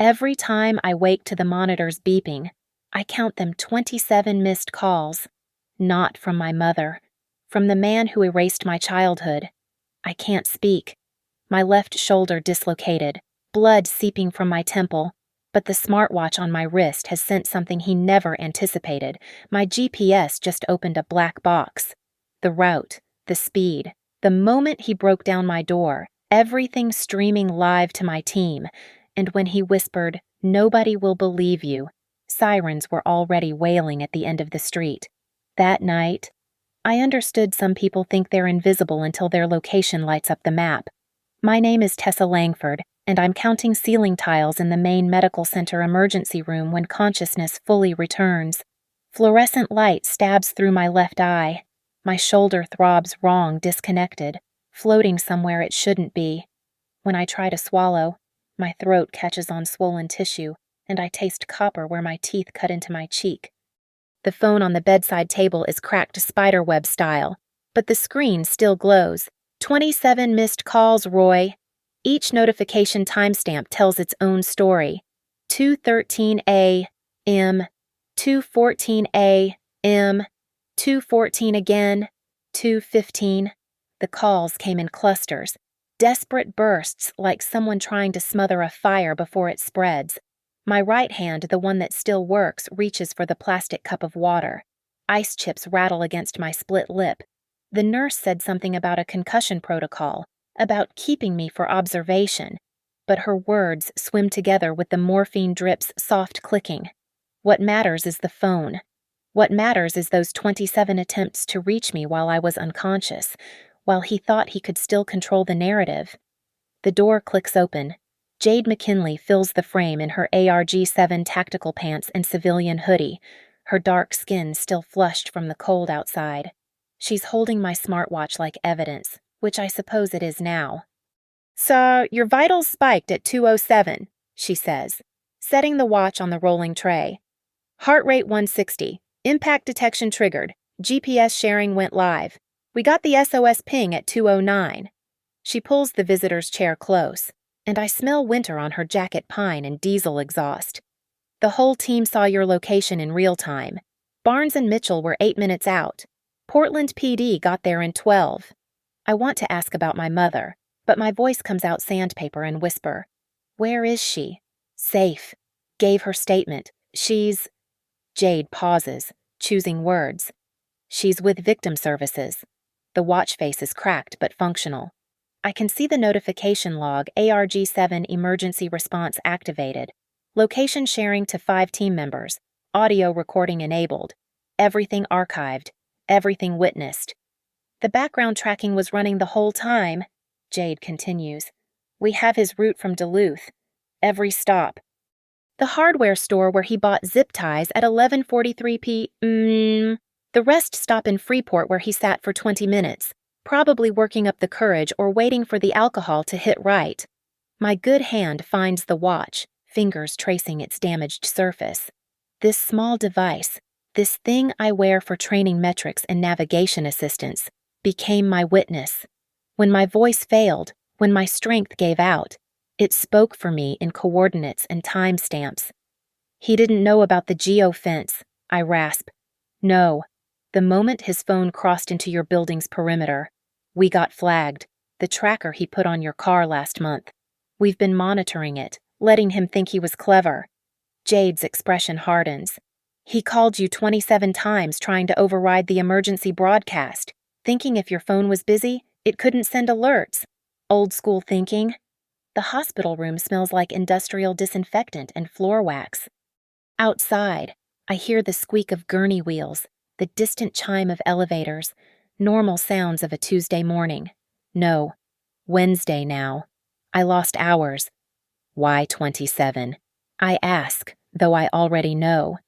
Every time I wake to the monitors beeping, I count them 27 missed calls. Not from my mother. From the man who erased my childhood. I can't speak. My left shoulder dislocated, blood seeping from my temple, but the smartwatch on my wrist has sent something he never anticipated. My GPS just opened a black box. The route, the speed, the moment he broke down my door, everything streaming live to my team, and when he whispered, "Nobody will believe you," sirens were already wailing at the end of the street. That night, I understood some people think they're invisible until their location lights up the map. My name is Tessa Langford, and I'm counting ceiling tiles in the main medical center emergency room when consciousness fully returns. Fluorescent light stabs through my left eye. My shoulder throbs wrong, disconnected, floating somewhere it shouldn't be. When I try to swallow, my throat catches on swollen tissue, and I taste copper where my teeth cut into my cheek. The phone on the bedside table is cracked spiderweb style, but the screen still glows. 27 missed calls, Roy. Each notification timestamp tells its own story. 2:13 a.m., 2:14 a.m., 2:14 again, 2:15. The calls came in clusters, desperate bursts like someone trying to smother a fire before it spreads. My right hand, the one that still works, reaches for the plastic cup of water. Ice chips rattle against my split lip. The nurse said something about a concussion protocol, about keeping me for observation, but her words swim together with the morphine drip's soft clicking. What matters is the phone. What matters is those 27 attempts to reach me while I was unconscious, while he thought he could still control the narrative. The door clicks open. Jade McKinley fills the frame in her ARG-7 tactical pants and civilian hoodie, her dark skin still flushed from the cold outside. She's holding my smartwatch like evidence, which I suppose it is now. "So, your vitals spiked at 2:07, she says, setting the watch on the rolling tray. "Heart rate 160. Impact detection triggered. GPS sharing went live. We got the SOS ping at 2:09. She pulls the visitor's chair close, and I smell winter on her jacket pine and diesel exhaust. "The whole team saw your location in real time. Barnes and Mitchell were 8 minutes out. Portland PD got there in 12. I want to ask about my mother, but my voice comes out sandpaper and whisper. "Where is she?" "Safe. Gave her statement. She's—" Jade pauses, choosing words. "She's with victim services." The watch face is cracked but functional. I can see the notification log, ARG-7 emergency response activated. Location sharing to 5 team members. Audio recording enabled. Everything archived. Everything witnessed. "The background tracking was running the whole time," Jade continues. "We have his route from Duluth. Every stop. The hardware store where he bought zip ties at 11:43 p.m. The rest stop in Freeport where he sat for 20 minutes, probably working up the courage or waiting for the alcohol to hit right. My good hand finds the watch, fingers tracing its damaged surface. This small device, this thing I wear for training metrics and navigation assistance, became my witness. When my voice failed, when my strength gave out, it spoke for me in coordinates and timestamps. "He didn't know about the geofence," I rasp. "No. The moment his phone crossed into your building's perimeter, we got flagged. The tracker he put on your car last month. We've been monitoring it, letting him think he was clever." Jade's expression hardens. "He called you 27 times trying to override the emergency broadcast, thinking if your phone was busy, it couldn't send alerts. Old school thinking." The hospital room smells like industrial disinfectant and floor wax. Outside, I hear the squeak of gurney wheels, the distant chime of elevators, normal sounds of a Tuesday morning. No, Wednesday now. I lost hours. Why 27? I ask, though I already know.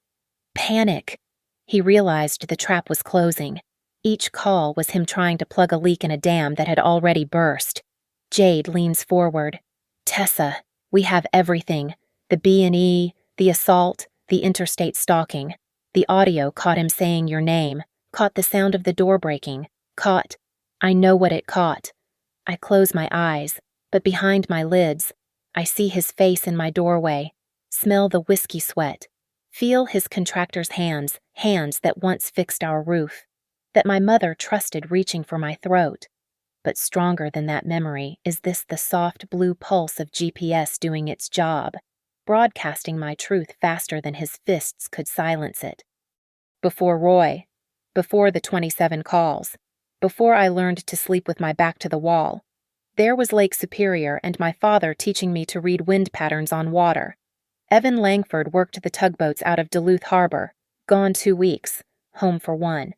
Panic. He realized the trap was closing. Each call was him trying to plug a leak in a dam that had already burst. Jade leans forward. "Tessa, we have everything. The B&E, the assault, the interstate stalking. The audio caught him saying your name, caught the sound of the door breaking, caught— I know what it caught." I close my eyes, but behind my lids, I see his face in my doorway, Smell the whiskey sweat. Feel his contractor's hands that once fixed our roof, that my mother trusted reaching for my throat. But stronger than that memory is the soft blue pulse of GPS doing its job, broadcasting my truth faster than his fists could silence it. Before Roy, before the 27 calls, before I learned to sleep with my back to the wall, there was Lake Superior and my father teaching me to read wind patterns on water. Evan Langford worked the tugboats out of Duluth Harbor, gone 2 weeks, home for 1.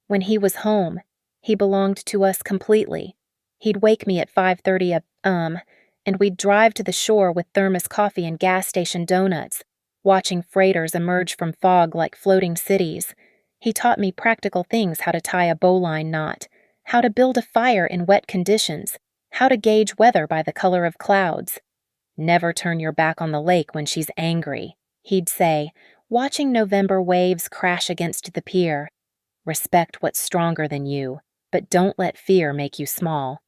When he was home, he belonged to us completely. He'd wake me at 5:30 and we'd drive to the shore with thermos coffee and gas station donuts, watching freighters emerge from fog like floating cities. He taught me practical things: how to tie a bowline knot, how to build a fire in wet conditions, how to gauge weather by the color of clouds. Never turn your back on the lake when she's angry, he'd say, watching November waves crash against the pier. Respect what's stronger than you, but don't let fear make you small.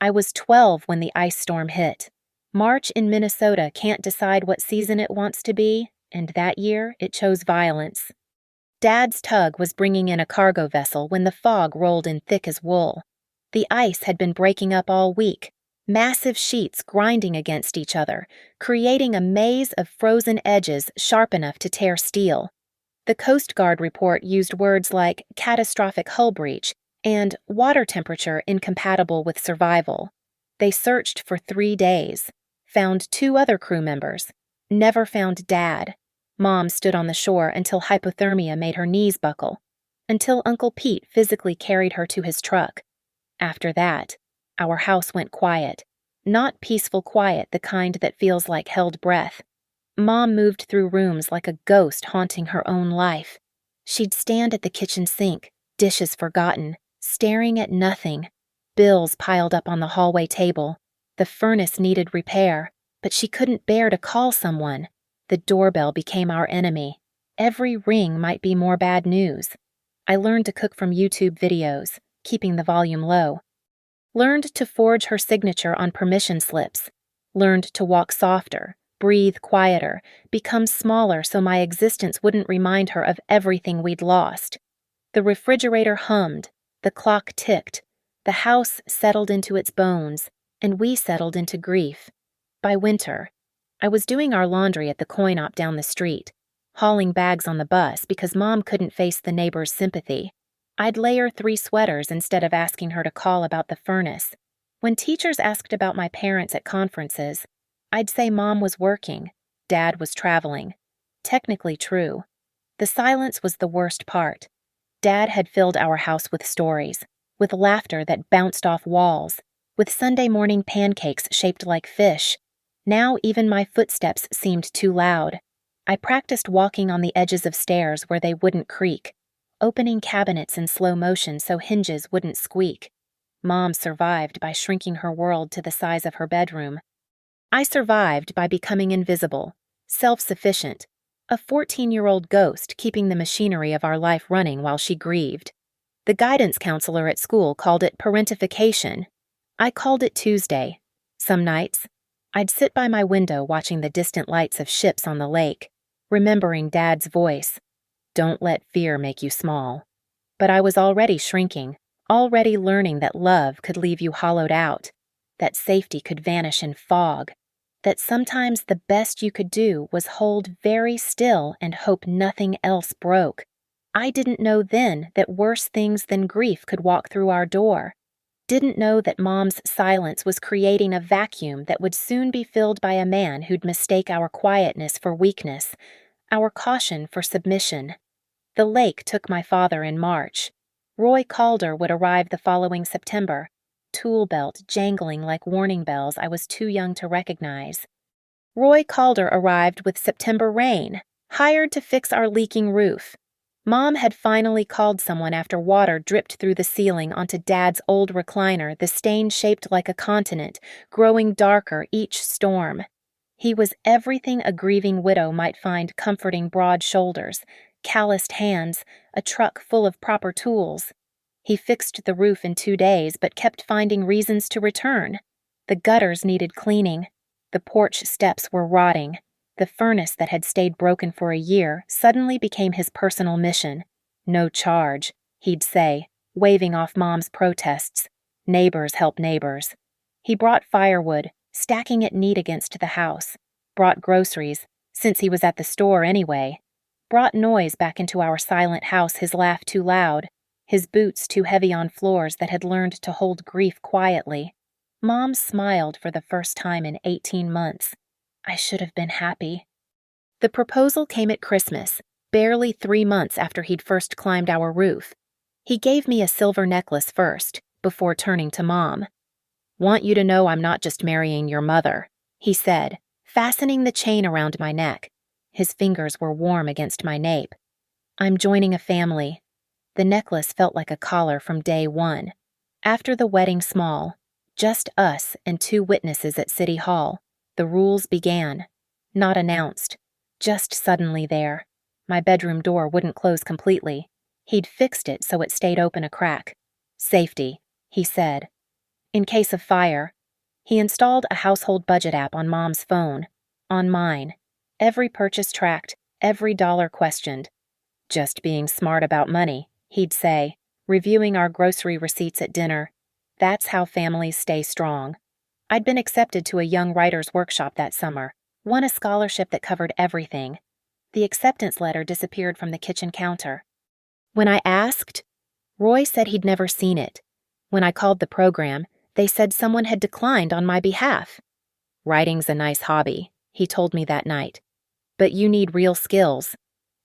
I was 12 when the ice storm hit. March in Minnesota can't decide what season it wants to be, and that year it chose violence. Dad's tug was bringing in a cargo vessel when the fog rolled in thick as wool. The ice had been breaking up all week, massive sheets grinding against each other, creating a maze of frozen edges sharp enough to tear steel. The Coast Guard report used words like catastrophic hull breach and water temperature incompatible with survival. They searched for 3 days, found 2 other crew members, never found Dad. Mom stood on the shore until hypothermia made her knees buckle, until Uncle Pete physically carried her to his truck. After that, our house went quiet. Not peaceful quiet, the kind that feels like held breath. Mom moved through rooms like a ghost haunting her own life. She'd stand at the kitchen sink, dishes forgotten, staring at nothing. Bills piled up on the hallway table. The furnace needed repair, but she couldn't bear to call someone. The doorbell became our enemy. Every ring might be more bad news. I learned to cook from YouTube videos, keeping the volume low. Learned to forge her signature on permission slips. Learned to walk softer, breathe quieter, become smaller so my existence wouldn't remind her of everything we'd lost. The refrigerator hummed, the clock ticked, the house settled into its bones, and we settled into grief. By winter, I was doing our laundry at the coin-op down the street, hauling bags on the bus because Mom couldn't face the neighbors' sympathy. I'd layer 3 sweaters instead of asking her to call about the furnace. When teachers asked about my parents at conferences, I'd say Mom was working, Dad was traveling. Technically true. The silence was the worst part. Dad had filled our house with stories, with laughter that bounced off walls, with Sunday morning pancakes shaped like fish. Now even my footsteps seemed too loud. I practiced walking on the edges of stairs where they wouldn't creak, opening cabinets in slow motion so hinges wouldn't squeak. Mom survived by shrinking her world to the size of her bedroom. I survived by becoming invisible, self-sufficient, a 14-year-old ghost keeping the machinery of our life running while she grieved. The guidance counselor at school called it parentification. I called it Tuesday. Some nights, I'd sit by my window watching the distant lights of ships on the lake, remembering Dad's voice. Don't let fear make you small. But I was already shrinking, already learning that love could leave you hollowed out, that safety could vanish in fog, that sometimes the best you could do was hold very still and hope nothing else broke. I didn't know then that worse things than grief could walk through our door. Didn't know that Mom's silence was creating a vacuum that would soon be filled by a man who'd mistake our quietness for weakness, our caution for submission. The lake took my father in March. Roy Calder would arrive the following September, tool belt jangling like warning bells I was too young to recognize. Roy Calder arrived with September rain, hired to fix our leaking roof. Mom had finally called someone after water dripped through the ceiling onto Dad's old recliner, the stain shaped like a continent, growing darker each storm. He was everything a grieving widow might find comforting: broad shoulders, calloused hands, a truck full of proper tools. He fixed the roof in 2 days, but kept finding reasons to return. The gutters needed cleaning. The porch steps were rotting. The furnace that had stayed broken for a year suddenly became his personal mission. No charge, he'd say, waving off Mom's protests. Neighbors help neighbors. He brought firewood, stacking it neat against the house. Brought groceries, since he was at the store anyway. Brought noise back into our silent house, his laugh too loud, his boots too heavy on floors that had learned to hold grief quietly. Mom smiled for the first time in 18 months. I should have been happy. The proposal came at Christmas, barely 3 months after he'd first climbed our roof. He gave me a silver necklace first, before turning to Mom. "Want you to know I'm not just marrying your mother," he said, fastening the chain around my neck. His fingers were warm against my nape. "I'm joining a family." The necklace felt like a collar from day one. After the wedding small, just us and 2 witnesses at City Hall, the rules began. Not announced, just suddenly there. My bedroom door wouldn't close completely. He'd fixed it so it stayed open a crack. "Safety," he said. In case of fire. He installed a household budget app on Mom's phone, on mine. Every purchase tracked, every dollar questioned. "Just being smart about money," he'd say, reviewing our grocery receipts at dinner. That's how families stay strong. I'd been accepted to a young writer's workshop that summer, won a scholarship that covered everything. The acceptance letter disappeared from the kitchen counter. When I asked, Roy said he'd never seen it. When I called the program, they said someone had declined on my behalf. "Writing's a nice hobby," he told me that night. "But you need real skills."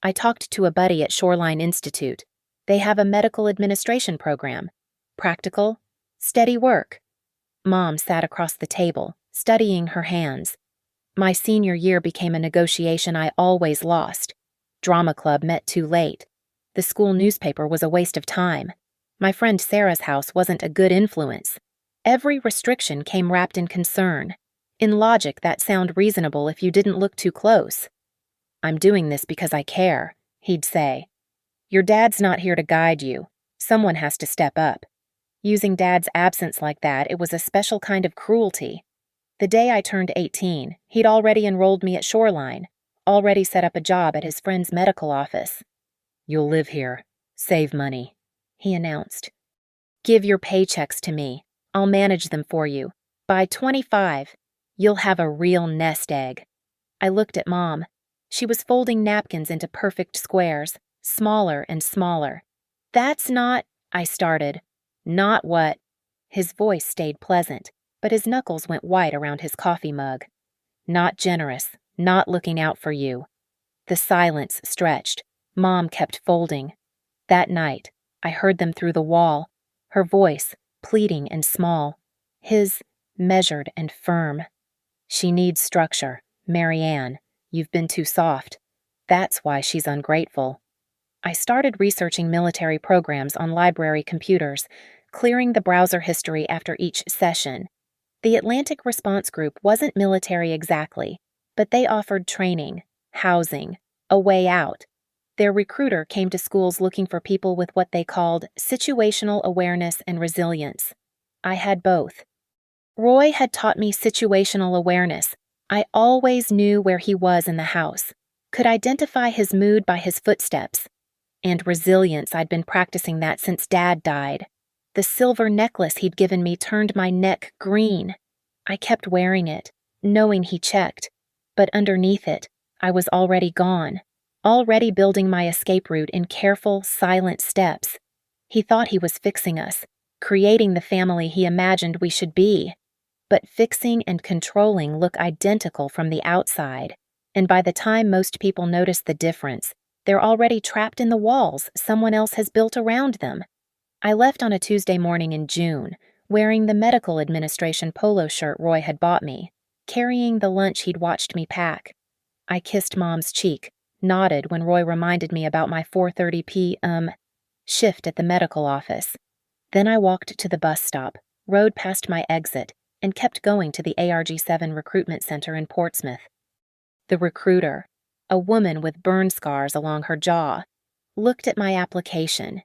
I talked to a buddy at Shoreline Institute. They have a medical administration program. Practical, steady work. Mom sat across the table, studying her hands. My senior year became a negotiation I always lost. Drama club met too late. The school newspaper was a waste of time. My friend Sarah's house wasn't a good influence. Every restriction came wrapped in concern. In logic that sounded reasonable if you didn't look too close. "I'm doing this because I care," he'd say. "Your dad's not here to guide you. Someone has to step up." Using Dad's absence like that, it was a special kind of cruelty. The day I turned 18, he'd already enrolled me at Shoreline, already set up a job at his friend's medical office. "You'll live here. Save money," he announced. "Give your paychecks to me. I'll manage them for you. By 25, you'll have a real nest egg." I looked at Mom. She was folding napkins into perfect squares, smaller and smaller. "That's not," I started. "Not what?" His voice stayed pleasant, but his knuckles went white around his coffee mug. "Not generous, not looking out for you." The silence stretched. Mom kept folding. That night, I heard them through the wall, her voice, pleading and small, his, measured and firm. "She needs structure, Marianne. You've been too soft. That's why she's ungrateful." I started researching military programs on library computers, clearing the browser history after each session. The Atlantic Response Group wasn't military exactly, but they offered training, housing, a way out. Their recruiter came to schools looking for people with what they called situational awareness and resilience. I had both. Roy had taught me situational awareness. I always knew where he was in the house, could identify his mood by his footsteps. And resilience, I'd been practicing that since Dad died. The silver necklace he'd given me turned my neck green. I kept wearing it, knowing he checked. But underneath it, I was already gone, already building my escape route in careful, silent steps. He thought he was fixing us, creating the family he imagined we should be. But fixing and controlling look identical from the outside, and by the time most people notice the difference, they're already trapped in the walls someone else has built around them. I left on a Tuesday morning in June, wearing the medical administration polo shirt Roy had bought me, carrying the lunch he'd watched me pack. I kissed Mom's cheek, nodded when Roy reminded me about my 4:30 p.m. shift at the medical office. Then I walked to the bus stop, rode past my exit, and kept going to the ARG-7 recruitment center in Portsmouth. The recruiter, a woman with burn scars along her jaw, looked at my application.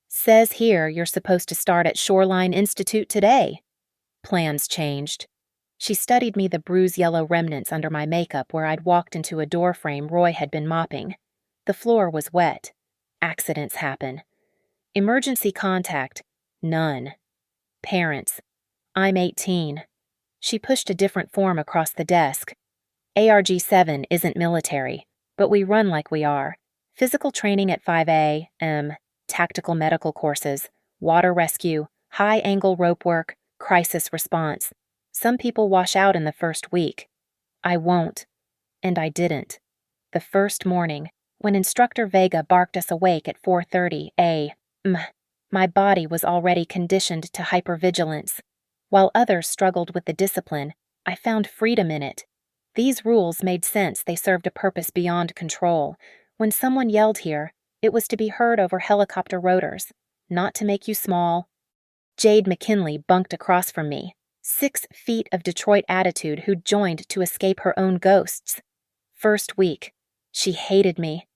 "Says here you're supposed to start at Shoreline Institute today." Plans changed. She studied me the bruise yellow remnants under my makeup where I'd walked into a door frame Roy had been mopping. The floor was wet. Accidents happen. Emergency contact, none. Parents, I'm 18. She pushed a different form across the desk. ARG-7 isn't military, but we run like we are. Physical training at 5A, tactical medical courses, water rescue, high-angle rope work, crisis response. Some people wash out in the first week. I won't. And I didn't. The first morning, when Instructor Vega barked us awake at 4:30 a.m., my body was already conditioned to hypervigilance. While others struggled with the discipline, I found freedom in it. These rules made sense. They served a purpose beyond control. When someone yelled here, it was to be heard over helicopter rotors, not to make you small. Jade McKinley bunked across from me, 6 feet of Detroit attitude who'd joined to escape her own ghosts. First week, she hated me.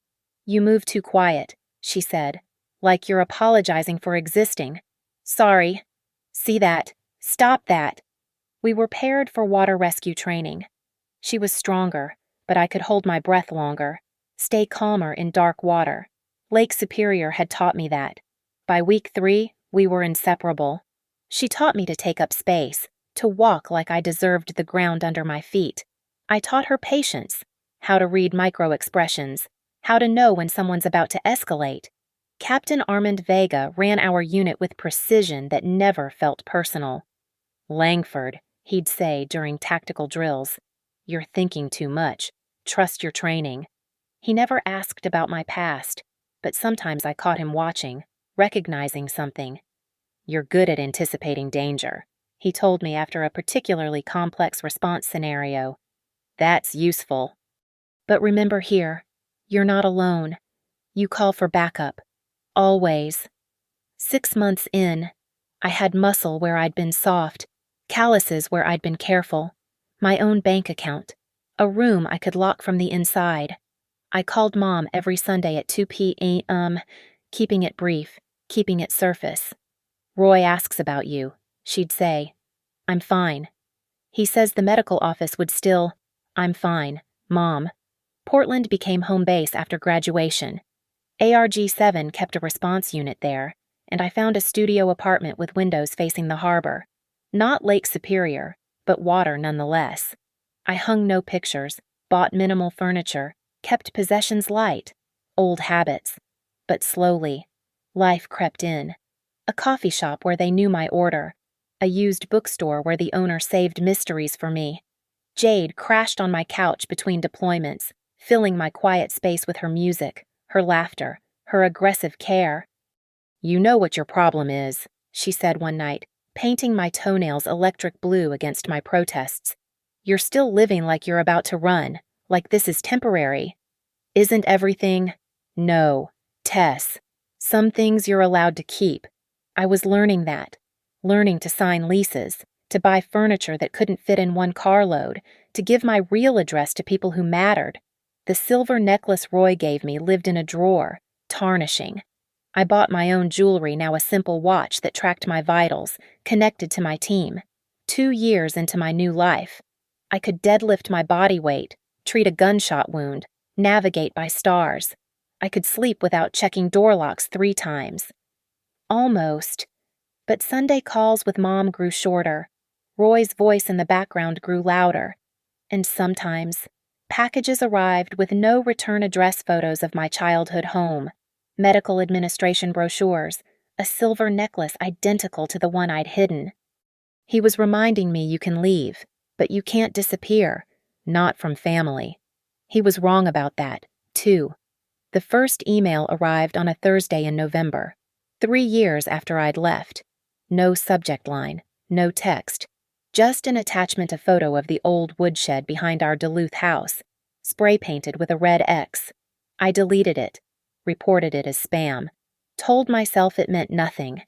You move too quiet, she said, like you're apologizing for existing. Sorry. See that? Stop that. We were paired for water rescue training. She was stronger, but I could hold my breath longer, stay calmer in dark water. Lake Superior had taught me that. By week 3, we were inseparable. She taught me to take up space, to walk like I deserved the ground under my feet. I taught her patience, how to read micro-expressions, how to know when someone's about to escalate. Captain Armand Vega ran our unit with precision that never felt personal. Langford, he'd say during tactical drills, "You're thinking too much. Trust your training." He never asked about my past, but sometimes I caught him watching, recognizing something. "You're good at anticipating danger," he told me after a particularly complex response scenario. "That's useful. But remember here, you're not alone. You call for backup. Always." 6 months in, I had muscle where I'd been soft, calluses where I'd been careful, my own bank account, a room I could lock from the inside. I called Mom every Sunday at 2 p.m., keeping it brief, keeping it surface. "Roy asks about you," she'd say. "I'm fine." He says the medical office would still, "I'm fine, Mom." Portland became home base after graduation. ARG-7 kept a response unit there, and I found a studio apartment with windows facing the harbor. Not Lake Superior, but water nonetheless. I hung no pictures, bought minimal furniture, kept possessions light, old habits. But slowly, life crept in. A coffee shop where they knew my order, a used bookstore where the owner saved mysteries for me. Jade crashed on my couch between deployments, filling my quiet space with her music, her laughter, her aggressive care. "You know what your problem is," she said one night, painting my toenails electric blue against my protests. "You're still living like you're about to run, like this is temporary. Isn't everything?" "No, Tess. Some things you're allowed to keep." I was learning that. Learning to sign leases, to buy furniture that couldn't fit in one carload, to give my real address to people who mattered. The silver necklace Roy gave me lived in a drawer, tarnishing. I bought my own jewelry, now a simple watch that tracked my vitals, connected to my team. 2 years into my new life. I could deadlift my body weight, treat a gunshot wound, navigate by stars. I could sleep without checking door locks 3 times. Almost. But Sunday calls with Mom grew shorter. Roy's voice in the background grew louder. And sometimes, packages arrived with no return address photos of my childhood home, medical administration brochures, a silver necklace identical to the one I'd hidden. He was reminding me you can leave, but you can't disappear, not from family. He was wrong about that, too. The first email arrived on a Thursday in November, 3 years after I'd left. No subject line, no text, just an attachment a photo of the old woodshed behind our Duluth house, spray-painted with a red X. I deleted it, reported it as spam, told myself it meant nothing.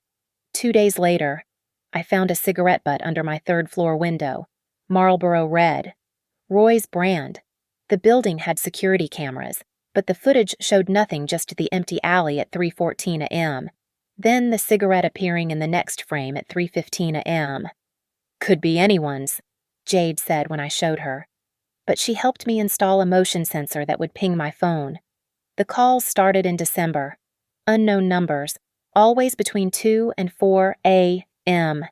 2 days later, I found a cigarette butt under my 3rd-floor window, Marlboro Red. Roy's brand. The building had security cameras, but the footage showed nothing, just the empty alley at 3:14 a.m., then the cigarette appearing in the next frame at 3:15 a.m. "Could be anyone's," Jade said when I showed her. But she helped me install a motion sensor that would ping my phone. The calls started in December. Unknown numbers, always between 2 and 4 a.m.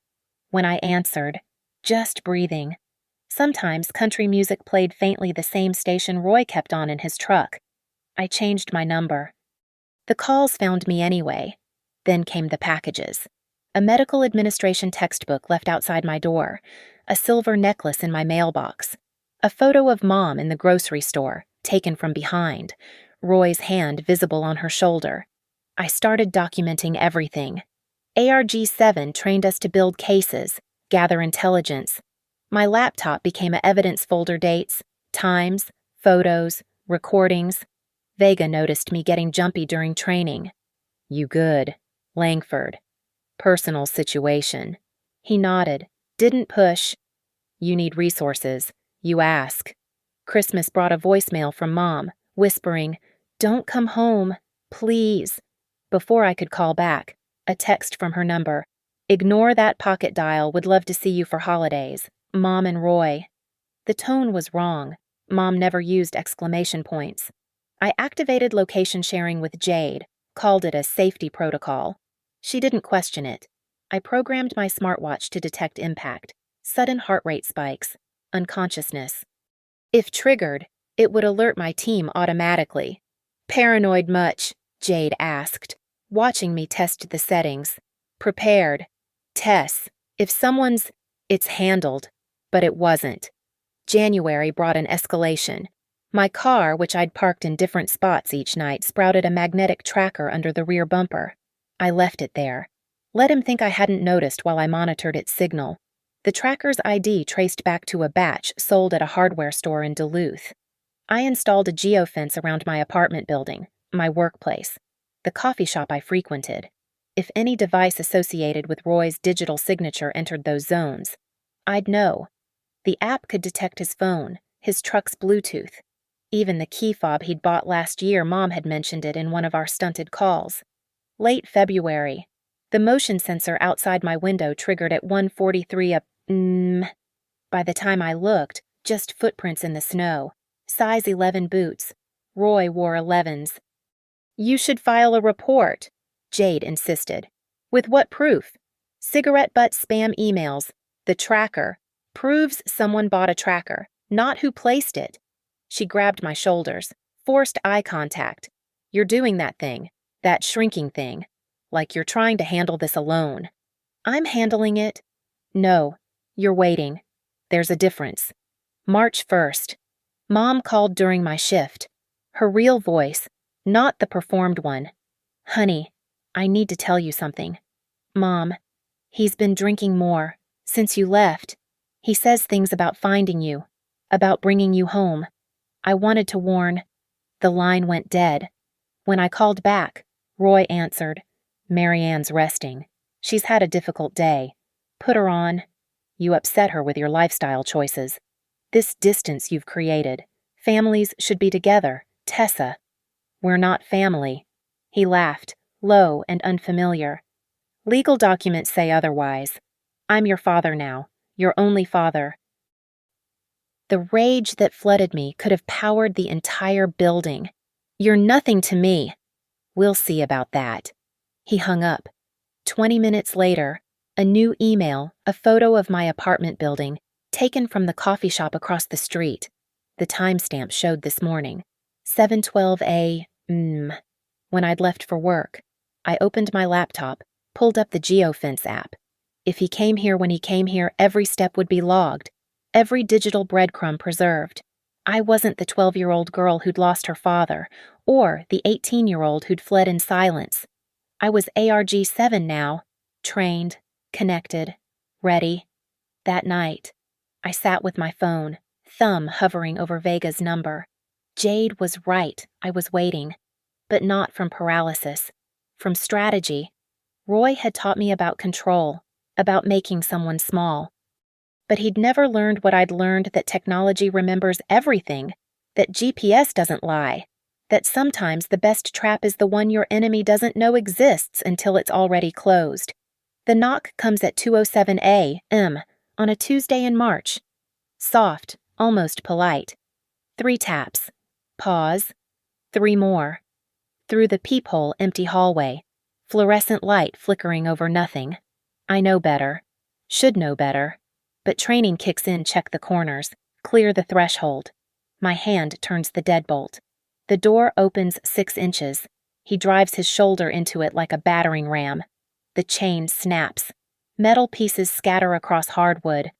When I answered, just breathing. Sometimes country music played faintly the same station Roy kept on in his truck. I changed my number. The calls found me anyway. Then came the packages. A medical administration textbook left outside my door, a silver necklace in my mailbox, a photo of Mom in the grocery store, taken from behind, Roy's hand visible on her shoulder. I started documenting everything. ARG-7 trained us to build cases, gather intelligence. My laptop became a evidence folder: dates, times, photos, recordings. Vega noticed me getting jumpy during training. You good? Langford. Personal situation. He nodded. Didn't push. You need resources. You ask. Christmas brought a voicemail from Mom, whispering, "Don't come home, please." Before I could call back, a text from her number. "Ignore that pocket dial, would love to see you for holidays. Mom and Roy." The tone was wrong. Mom never used exclamation points. I activated location sharing with Jade, called it a safety protocol. She didn't question it. I programmed my smartwatch to detect impact, sudden heart rate spikes, unconsciousness. If triggered, it would alert my team automatically. "Paranoid much?" Jade asked, watching me test the settings. "Prepared. Tess, if someone's..." It's handled. But it wasn't. January brought an escalation. My car, which I'd parked in different spots each night, sprouted a magnetic tracker under the rear bumper. I left it there. Let him think I hadn't noticed while I monitored its signal. The tracker's ID traced back to a batch sold at a hardware store in Duluth. I installed a geofence around my apartment building, my workplace, the coffee shop I frequented. If any device associated with Roy's digital signature entered those zones, I'd know. The app could detect his phone, his truck's Bluetooth. Even the key fob he'd bought last year, Mom had mentioned it in one of our stunted calls. Late February. The motion sensor outside my window triggered at 1:43 a.m. By the time I looked, just footprints in the snow. Size 11 boots. Roy wore 11s. "You should file a report," Jade insisted. "With what proof?" "Cigarette butt spam emails. The tracker proves someone bought a tracker, not who placed it." She grabbed my shoulders, forced eye contact. "You're doing that thing, that shrinking thing, like you're trying to handle this alone." "I'm handling it." "No, you're waiting. There's a difference." March 1st. Mom called during my shift. Her real voice, not the performed one. "Honey, I need to tell you something." "Mom, he's been drinking more. Since you left. He says things about finding you, about bringing you home. I wanted to warn." The line went dead. When I called back, Roy answered, "Marianne's resting. She's had a difficult day. Put her on. You upset her with your lifestyle choices. This distance you've created. Families should be together, Tessa." "We're not family." He laughed, low and unfamiliar. "Legal documents say otherwise. I'm your father now, your only father." The rage that flooded me could have powered the entire building. "You're nothing to me." "We'll see about that." He hung up. 20 minutes later, a new email, a photo of my apartment building, taken from the coffee shop across the street. The timestamp showed this morning, 7:12 a.m. When I'd left for work, I opened my laptop, pulled up the geofence app. If he came here when he came here, every step would be logged, every digital breadcrumb preserved. I wasn't the 12-year-old girl who'd lost her father, or the 18-year-old who'd fled in silence. I was ARG-7 now, trained, connected, ready. That night, I sat with my phone, thumb hovering over Vega's number. Jade was right, I was waiting. But not from paralysis, from strategy. Roy had taught me about control, about making someone small. But he'd never learned what I'd learned, that technology remembers everything, that GPS doesn't lie, that sometimes the best trap is the one your enemy doesn't know exists until it's already closed. The knock comes at 2:07 a.m. on a Tuesday in March. Soft, almost polite. 3 taps. Pause. 3 more. Through the peephole, empty hallway. Fluorescent light flickering over nothing. I know better. Should know better. But training kicks in, check the corners. Clear the threshold. My hand turns the deadbolt. The door opens 6 inches. He drives his shoulder into it like a battering ram. The chain snaps. Metal pieces scatter across hardwood.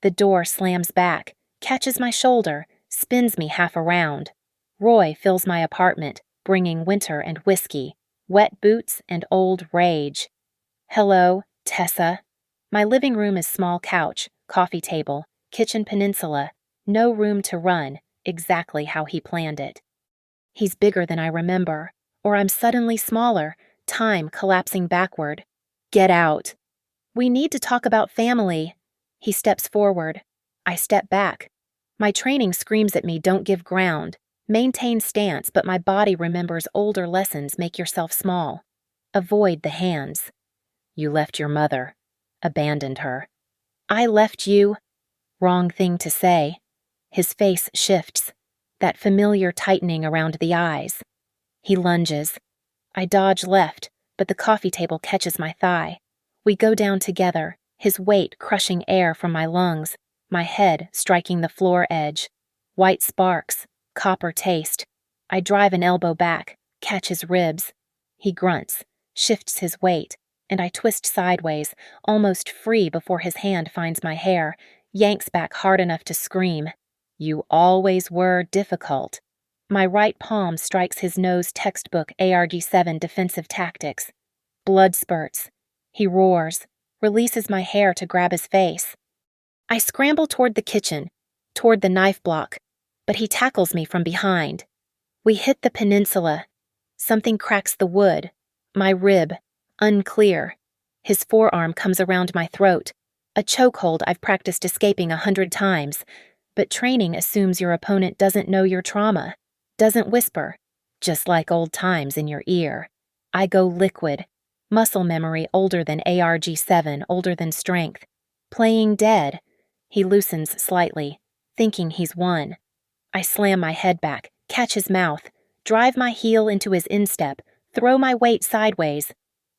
The door slams back, catches my shoulder, spins me half around. Roy fills my apartment, bringing winter and whiskey, wet boots and old rage. Hello, Tessa. My living room is small couch, coffee table, kitchen peninsula, no room to run, exactly how he planned it. He's bigger than I remember, or I'm suddenly smaller, time collapsing backward. Get out. We need to talk about family. He steps forward. I step back. My training screams at me, don't give ground. Maintain stance, but my body remembers older lessons, make yourself small. Avoid the hands. You left your mother. Abandoned her. I left you. Wrong thing to say. His face shifts. That familiar tightening around the eyes. He lunges. I dodge left, but the coffee table catches my thigh. We go down together, his weight crushing air from my lungs, my head striking the floor edge. White sparks, copper taste. I drive an elbow back, catch his ribs. He grunts, shifts his weight, and I twist sideways, almost free before his hand finds my hair, yanks back hard enough to scream. You always were difficult. My right palm strikes his nose textbook ARG-7 defensive tactics. Blood spurts. He roars, releases my hair to grab his face. I scramble toward the kitchen, toward the knife block, but he tackles me from behind. We hit the peninsula. Something cracks the wood. My rib, unclear. His forearm comes around my throat, a chokehold I've practiced escaping 100 times, but training assumes your opponent doesn't know your trauma, doesn't whisper, just like old times in your ear. I go liquid. Muscle memory older than ARG-7, older than strength. Playing dead. He loosens slightly, thinking he's won. I slam my head back, catch his mouth, drive my heel into his instep, throw my weight sideways.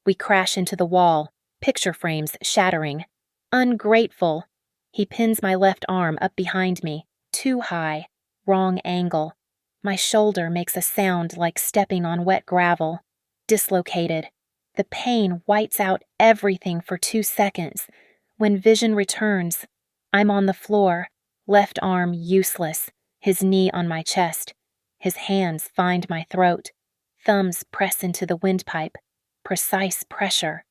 We crash into the wall, picture frames shattering. Ungrateful. He pins my left arm up behind me, too high, wrong angle. My shoulder makes a sound like stepping on wet gravel. Dislocated. The pain whites out everything for 2 seconds. When vision returns, I'm on the floor, left arm useless, his knee on my chest. His hands find my throat. Thumbs press into the windpipe. Precise pressure.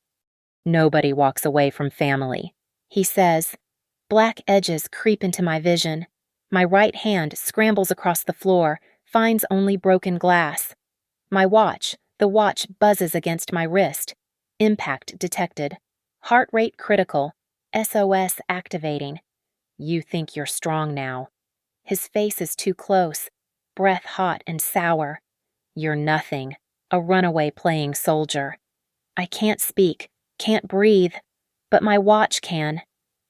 Nobody walks away from family, he says. Black edges creep into my vision. My right hand scrambles across the floor, finds only broken glass. My watch. The watch buzzes against my wrist. Impact detected. Heart rate critical. SOS activating. You think you're strong now. His face is too close. Breath hot and sour. You're nothing. A runaway playing soldier. I can't speak. Can't breathe. But my watch can.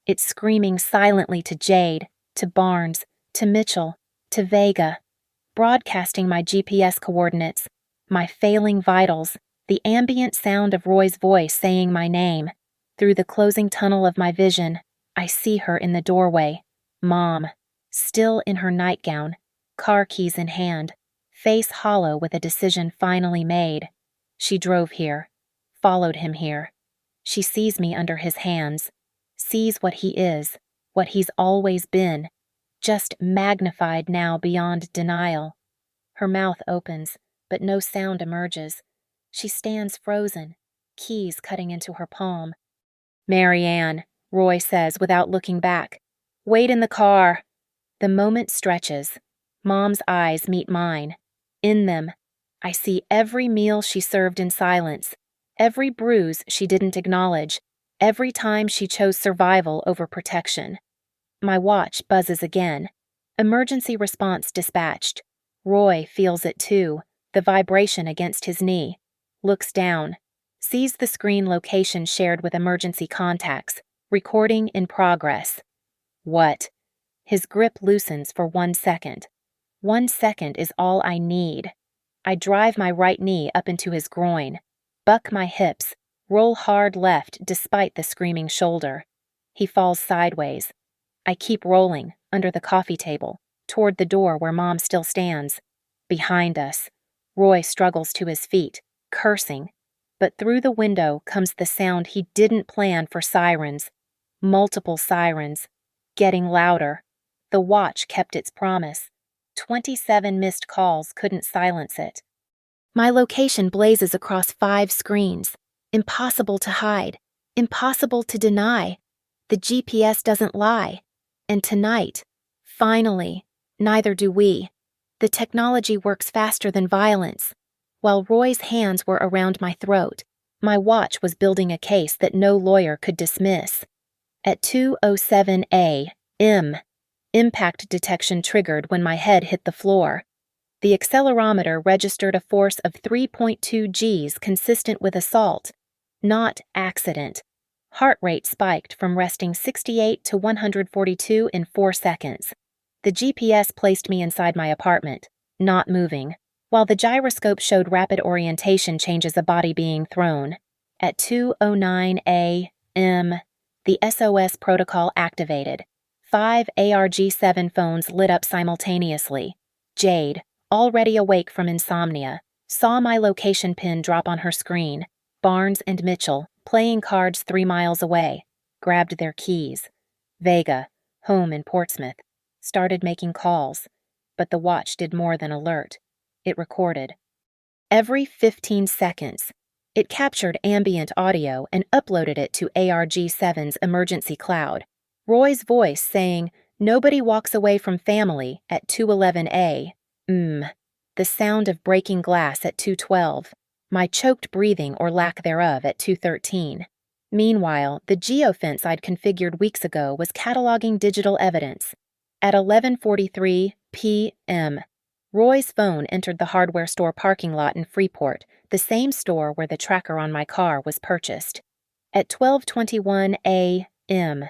It's screaming silently to Jade, to Barnes, to Mitchell, to Vega. Broadcasting my GPS coordinates. My failing vitals, the ambient sound of Roy's voice saying my name. Through the closing tunnel of my vision, I see her in the doorway. Mom, still in her nightgown, car keys in hand, face hollow with a decision finally made. She drove here, followed him here. She sees me under his hands, sees what he is, what he's always been, just magnified now beyond denial. Her mouth opens, but no sound emerges. She stands frozen, keys cutting into her palm. Marianne, Roy says without looking back. Wait in the car. The moment stretches. Mom's eyes meet mine. In them, I see every meal she served in silence, every bruise she didn't acknowledge, every time she chose survival over protection. My watch buzzes again. Emergency response dispatched. Roy feels it too. The vibration against his knee. Looks down. Sees the screen location shared with emergency contacts. Recording in progress. What? His grip loosens for 1 second. 1 second is all I need. I drive my right knee up into his groin, buck my hips, roll hard left despite the screaming shoulder. He falls sideways. I keep rolling, under the coffee table, toward the door where Mom still stands. Behind us, Roy struggles to his feet, cursing. But through the window comes the sound he didn't plan for: sirens. Multiple sirens. Getting louder. The watch kept its promise. 27 missed calls couldn't silence it. My location blazes across 5 screens. Impossible to hide. Impossible to deny. The GPS doesn't lie. And tonight, finally, neither do we. The technology works faster than violence. While Roy's hands were around my throat, my watch was building a case that no lawyer could dismiss. At 2:07 a.m., impact detection triggered when my head hit the floor. The accelerometer registered a force of 3.2 Gs consistent with assault, not accident. Heart rate spiked from resting 68 to 142 in 4 seconds. The GPS placed me inside my apartment, not moving, while the gyroscope showed rapid orientation changes a body being thrown. At 2:09 a.m., the SOS protocol activated. 5 ARG-7 phones lit up simultaneously. Jade, already awake from insomnia, saw my location pin drop on her screen. Barnes and Mitchell, playing cards 3 miles away, grabbed their keys. Vega, home in Portsmouth, started making calls, but the watch did more than alert. It recorded. Every 15 seconds, it captured ambient audio and uploaded it to ARG-7's emergency cloud. Roy's voice saying, "Nobody walks away from family" at 2:11 a.m. The sound of breaking glass at 2:12. My choked breathing or lack thereof at 2:13. Meanwhile, the geofence I'd configured weeks ago was cataloging digital evidence. At 11:43 p.m., Roy's phone entered the hardware store parking lot in Freeport, the same store where the tracker on my car was purchased. At 12:21 a.m.,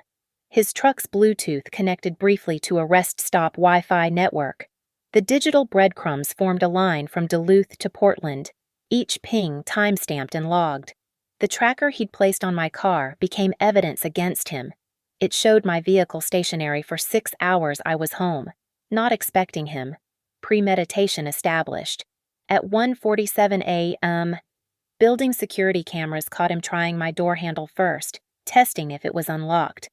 his truck's Bluetooth connected briefly to a rest stop Wi-Fi network. The digital breadcrumbs formed a line from Duluth to Portland, each ping time-stamped and logged. The tracker he'd placed on my car became evidence against him. It showed my vehicle stationary for 6 hours. I was home, not expecting him. Premeditation established. At 1:47 a.m., building security cameras caught him trying my door handle first, testing if it was unlocked.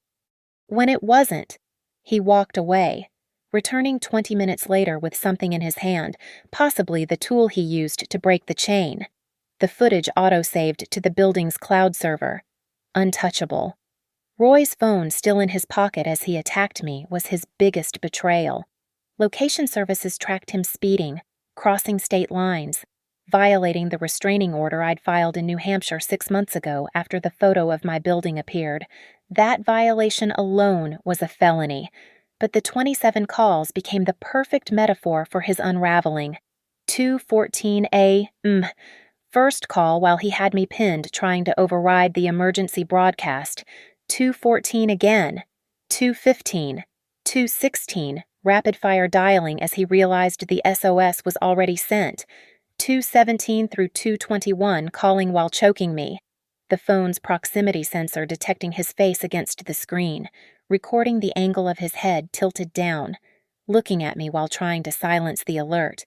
When it wasn't, he walked away, returning 20 minutes later with something in his hand, possibly the tool he used to break the chain. The footage auto-saved to the building's cloud server. Untouchable. Roy's phone still in his pocket as he attacked me was his biggest betrayal. Location services tracked him speeding, crossing state lines, violating the restraining order I'd filed in New Hampshire 6 months ago after the photo of my building appeared. That violation alone was a felony, but the 27 calls became the perfect metaphor for his unraveling. 2:14 a.m. First call while he had me pinned trying to override the emergency broadcast. 2:14 again. 2:15. 2:16. Rapid-fire dialing as he realized the SOS was already sent. 2:17 through 2:21 calling while choking me. The phone's proximity sensor detecting his face against the screen, recording the angle of his head tilted down, looking at me while trying to silence the alert.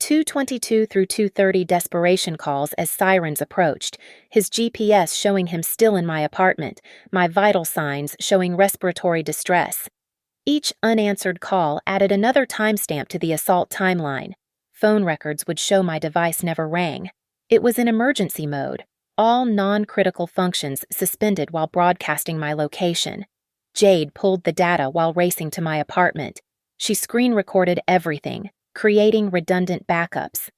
2:22 through 2:30 desperation calls as sirens approached, his GPS showing him still in my apartment, my vital signs showing respiratory distress. Each unanswered call added another timestamp to the assault timeline. Phone records would show my device never rang. It was in emergency mode, all non-critical functions suspended while broadcasting my location. Jade pulled the data while racing to my apartment. She screen-recorded everything, creating redundant backups.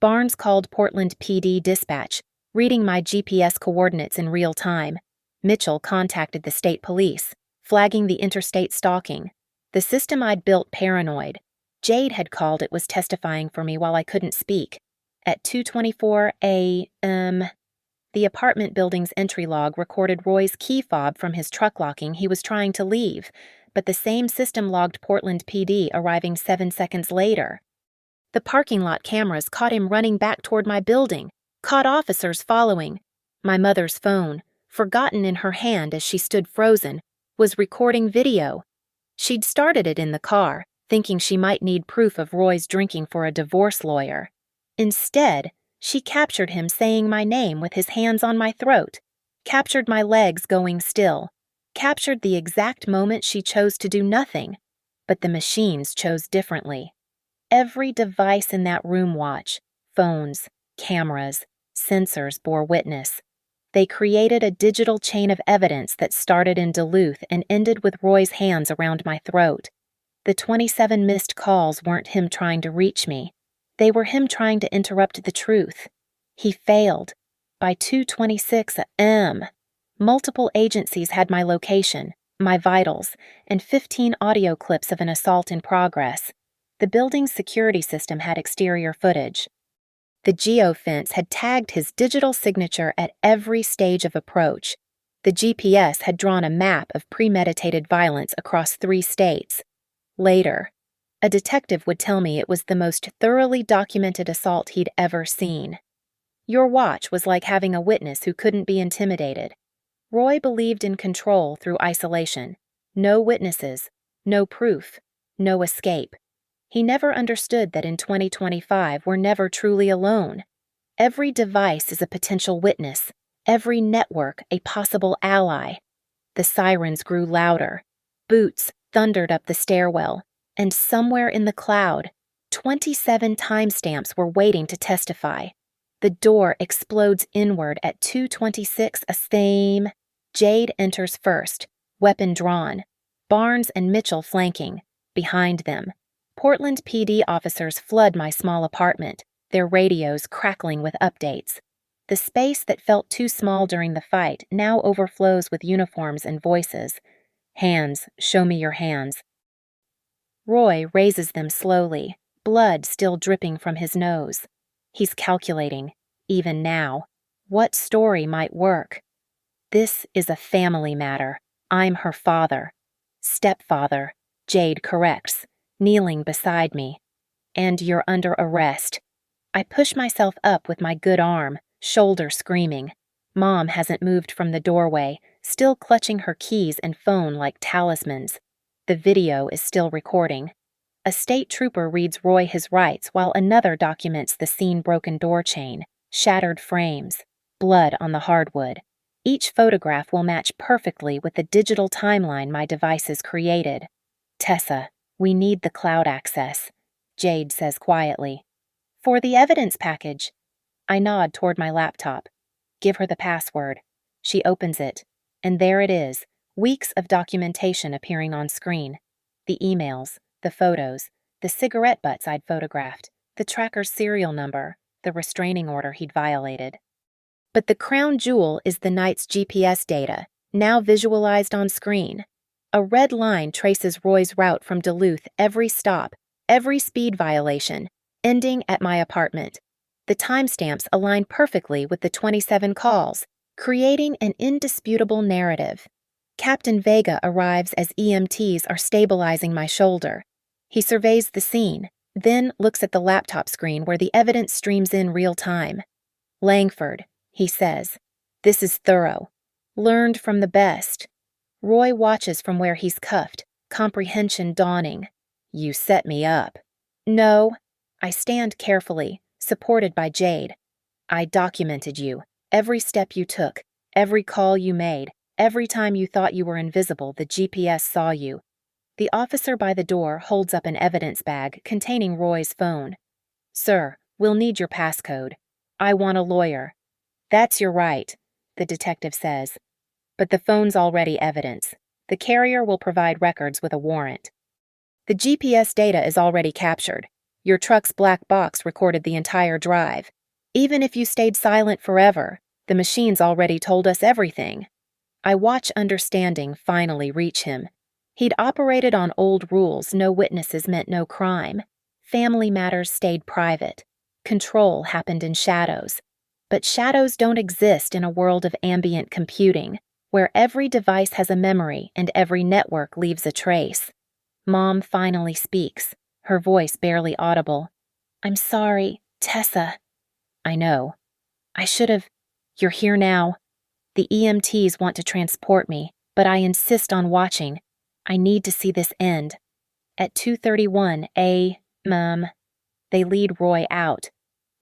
Barnes called Portland PD dispatch, reading my GPS coordinates in real time. Mitchell contacted the state police, flagging the interstate stalking. The system I'd built paranoid. Jade had called it was testifying for me while I couldn't speak. At 2:24 a.m., the apartment building's entry log recorded Roy's key fob from his truck locking he was trying to leave. but the same system logged Portland PD arriving 7 seconds later. The parking lot cameras caught him running back toward my building, caught officers following. My mother's phone, forgotten in her hand as she stood frozen, was recording video. She'd started it in the car, thinking she might need proof of Roy's drinking for a divorce lawyer. Instead, she captured him saying my name with his hands on my throat, captured my legs going still, captured the exact moment she chose to do nothing, but the machines chose differently. Every device in that room watch, phones, cameras, sensors bore witness. They created a digital chain of evidence that started in Duluth and ended with Roy's hands around my throat. The 27 missed calls weren't him trying to reach me. They were him trying to interrupt the truth. He failed. By 2:26 a.m., multiple agencies had my location, my vitals, and 15 audio clips of an assault in progress. The building's security system had exterior footage. The geofence had tagged his digital signature at every stage of approach. The GPS had drawn a map of premeditated violence across 3 states. Later, a detective would tell me it was the most thoroughly documented assault he'd ever seen. Your watch was like having a witness who couldn't be intimidated. Roy believed in control through isolation. No witnesses, no proof, no escape. He never understood that in 2025 we're never truly alone. Every device is a potential witness, every network a possible ally. The sirens grew louder. Boots thundered up the stairwell, and somewhere in the cloud, 27 timestamps were waiting to testify. The door explodes inward at 2:26 a.m. Jade enters first, weapon drawn. Barnes and Mitchell flanking. Behind them, Portland PD officers flood my small apartment, their radios crackling with updates. The space that felt too small during the fight now overflows with uniforms and voices. Hands, show me your hands. Roy raises them slowly, blood still dripping from his nose. He's calculating, even now, what story might work. This is a family matter. I'm her father. Stepfather, Jade corrects, kneeling beside me. And you're under arrest. I push myself up with my good arm, shoulder screaming. Mom hasn't moved from the doorway, still clutching her keys and phone like talismans. The video is still recording. A state trooper reads Roy his rights while another documents the scene-broken door chain, shattered frames, blood on the hardwood. Each photograph will match perfectly with the digital timeline my devices created. Tessa, we need the cloud access, Jade says quietly. For the evidence package. I nod toward my laptop. Give her the password. She opens it, and there it is, weeks of documentation appearing on screen. The emails, the photos, the cigarette butts I'd photographed, the tracker's serial number, the restraining order he'd violated. But the crown jewel is the night's GPS data, now visualized on screen. A red line traces Roy's route from Duluth every stop, every speed violation, ending at my apartment. The timestamps align perfectly with the 27 calls, creating an indisputable narrative. Captain Vega arrives as EMTs are stabilizing my shoulder. He surveys the scene, then looks at the laptop screen where the evidence streams in real time. Langford, he says, this is thorough. Learned from the best. Roy watches from where he's cuffed, comprehension dawning. You set me up. No. I stand carefully, supported by Jade. I documented you, every step you took, every call you made, every time you thought you were invisible, the GPS saw you. The officer by the door holds up an evidence bag containing Roy's phone. Sir, we'll need your passcode. I want a lawyer. That's your right, the detective says. But the phone's already evidence. The carrier will provide records with a warrant. The GPS data is already captured. Your truck's black box recorded the entire drive. Even if you stayed silent forever, the machines already told us everything. I watch understanding finally reach him. He'd operated on old rules. No witnesses meant no crime. Family matters stayed private. Control happened in shadows. But shadows don't exist in a world of ambient computing. where every device has a memory and every network leaves a trace. Mom finally speaks, her voice barely audible. "I'm sorry, Tessa." "I know. I should have. You're here now. The EMTs want to transport me, but I insist on watching. I need to see this end." At 2:31 a.m., they lead Roy out.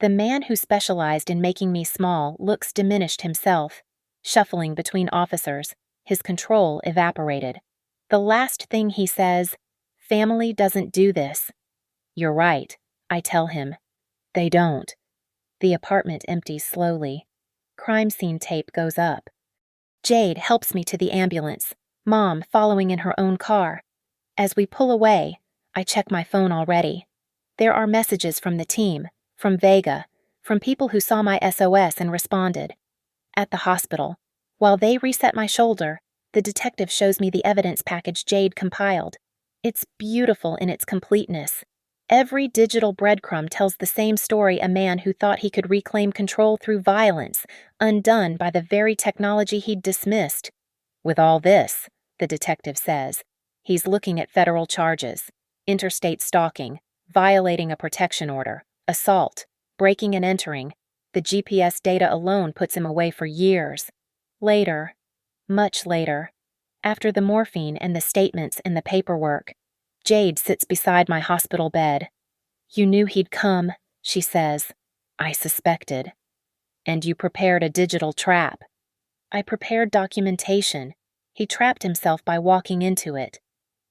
The man who specialized in making me small looks diminished himself, shuffling between officers, his control evaporated. The last thing he says, "Family doesn't do this." "You're right," I tell him. "They don't." The apartment empties slowly. Crime scene tape goes up. Jade helps me to the ambulance, Mom following in her own car. As we pull away, I check my phone already. There are messages from the team, from Vega, from people who saw my SOS and responded. At the hospital, while they reset my shoulder, the detective shows me the evidence package Jade compiled. It's beautiful in its completeness. Every digital breadcrumb tells the same story: a man who thought he could reclaim control through violence, undone by the very technology he'd dismissed. With all this, the detective says, he's looking at federal charges: interstate stalking, violating a protection order, assault, breaking and entering. The GPS data alone puts him away for years. Later, much later, after the morphine and the statements and the paperwork, Jade sits beside my hospital bed. "You knew he'd come," she says. "I suspected." "And you prepared a digital trap." "I prepared documentation. He trapped himself by walking into it."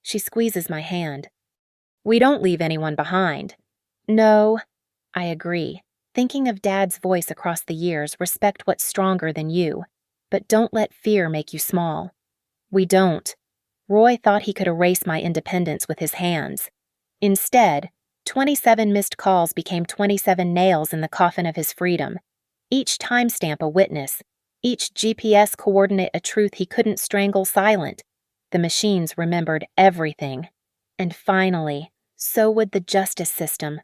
She squeezes my hand. "We don't leave anyone behind." "No," I agree, thinking of Dad's voice across the years: "Respect what's stronger than you, but don't let fear make you small." We don't. Roy thought he could erase my independence with his hands. Instead, 27 missed calls became 27 nails in the coffin of his freedom. Each timestamp a witness, each GPS coordinate a truth he couldn't strangle silent. The machines remembered everything. And finally, so would the justice system.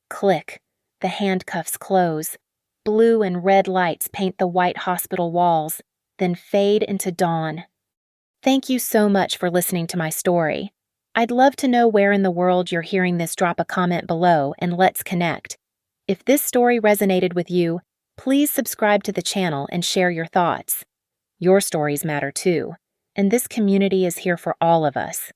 Click. The handcuffs close. Blue and red lights paint the white hospital walls, then fade into dawn. Thank you so much for listening to my story. I'd love to know where in the world you're hearing this. Drop a comment below and let's connect. If this story resonated with you, please subscribe to the channel and share your thoughts. Your stories matter too, and this community is here for all of us.